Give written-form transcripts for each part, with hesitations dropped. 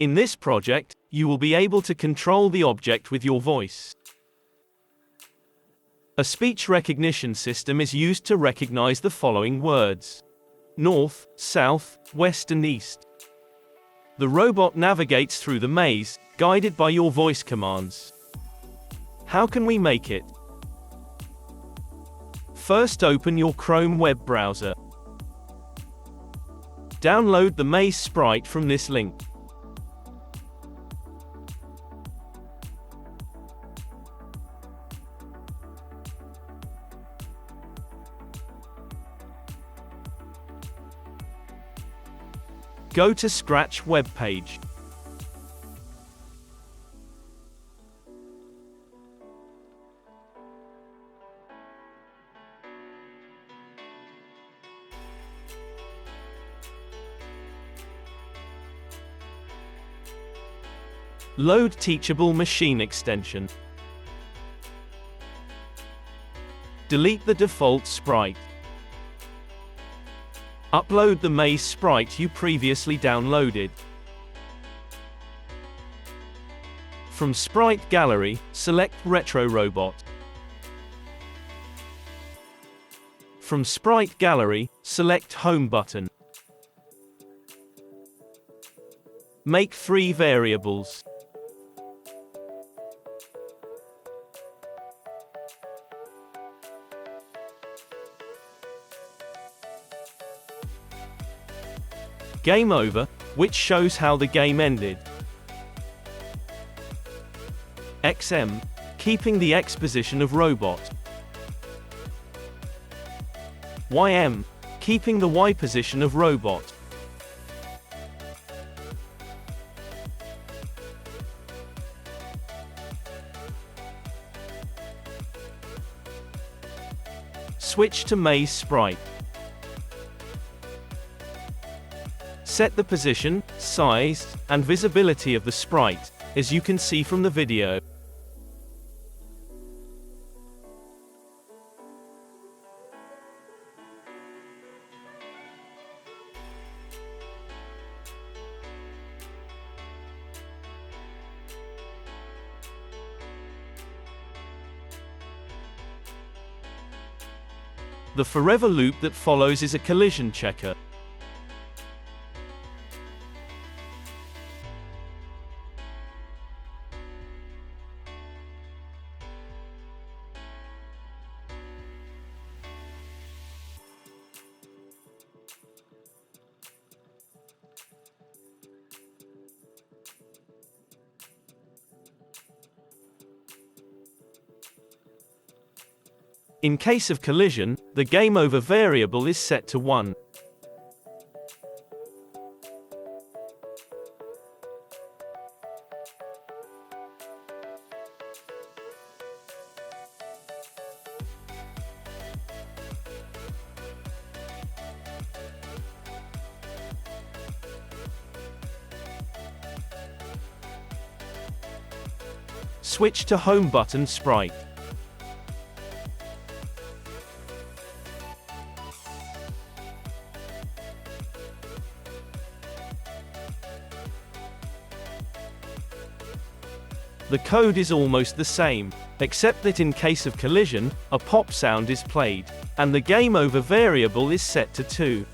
In this project, you will be able to control the object with your voice. A speech recognition system is used to recognize the following words: north, south, west and east. The robot navigates through the maze, guided by your voice commands. How can we make it? First, open your Chrome web browser. Download the maze sprite from this link. Go to Scratch web page. Load Teachable Machine extension. Delete the default sprite. Upload the maze sprite you previously downloaded. From Sprite Gallery, select Retro Robot. From Sprite Gallery, select Home button. Make 3 variables. Game over, which shows how the game ended. XM, keeping the X position of robot. YM, keeping the Y position of robot. Switch to maze sprite. Set the position, size, and visibility of the sprite, as you can see from the video. The forever loop that follows is a collision checker. In case of collision, the game over variable is set to 1. Switch to Home button sprite. The code is almost the same, except that in case of collision, a pop sound is played, and the game over variable is set to 2.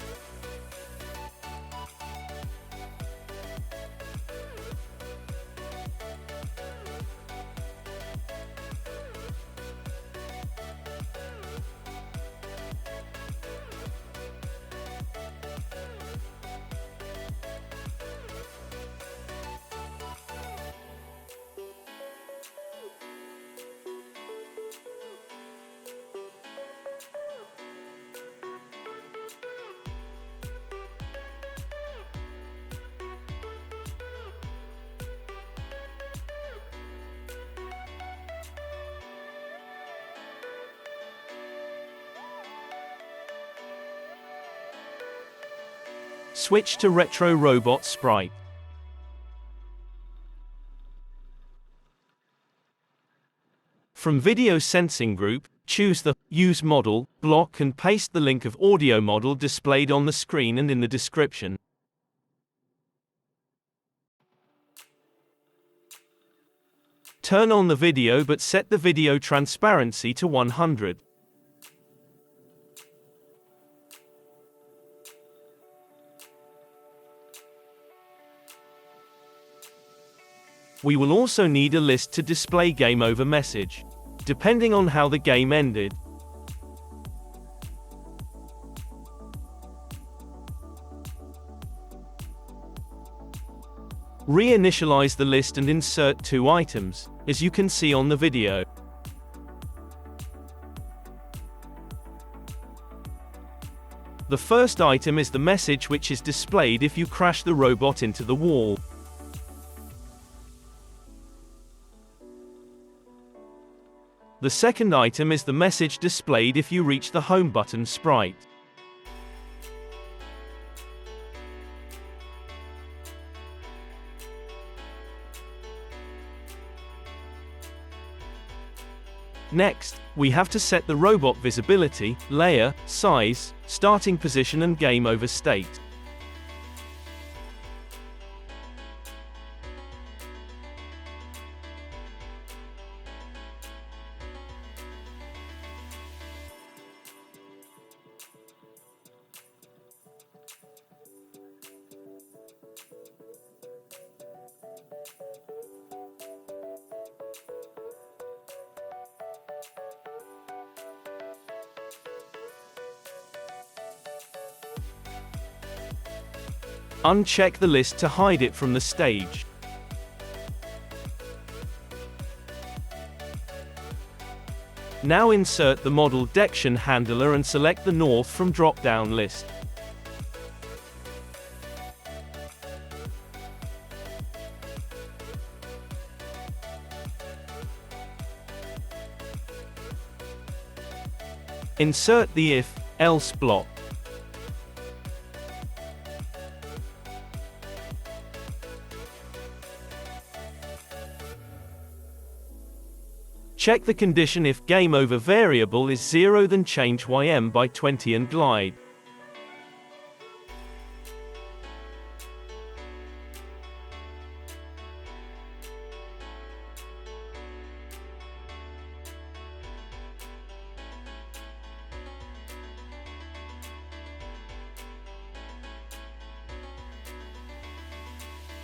Switch to Retro Robot sprite. From Video Sensing Group, choose the Use Model block and paste the link of audio model displayed on the screen and in the description. Turn on the video but set the video transparency to 100. We will also need a list to display game over message, depending on how the game ended. Reinitialize the list and insert 2 items, as you can see on the video. The first item is the message which is displayed if you crash the robot into the wall. The second item is the message displayed if you reach the home button sprite. Next, we have to set the robot visibility, layer, size, starting position and game over state. Uncheck the list to hide it from the stage. Now insert the model detection handler and select the north from drop-down list. Insert the if-else block. Check the condition. If game over variable is 0, then change ym by 20 and glide.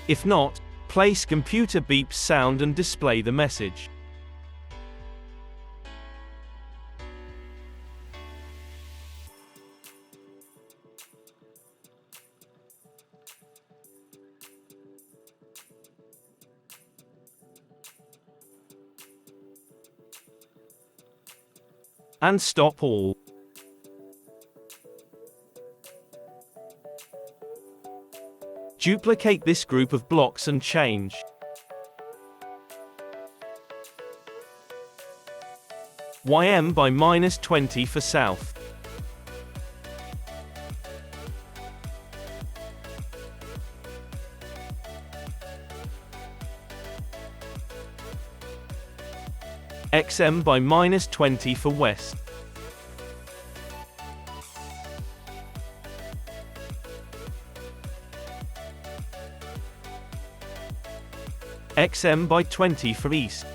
If not, place computer beep sound and display the message. And stop all. Duplicate this group of blocks and change ym by -20 for south. xm by -20 for west. xm by 20 for east.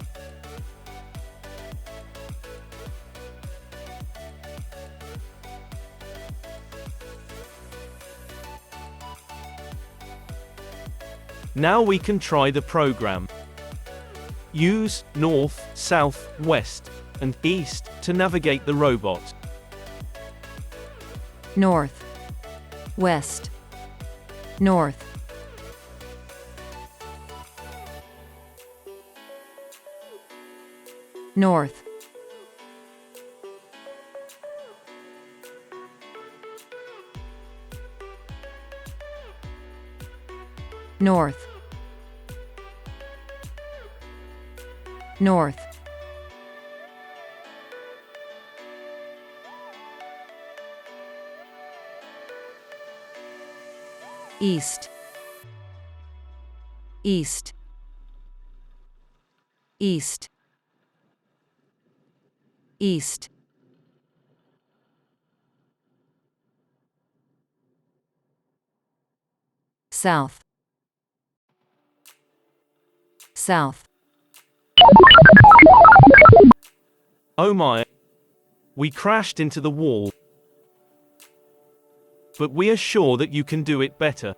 Now we can try the program. Use north, south, west, and east to navigate the robot. North, west, north, north, north, north, east, east, east, east, south, south, Oh my. We crashed into the wall. But we are sure that you can do it better.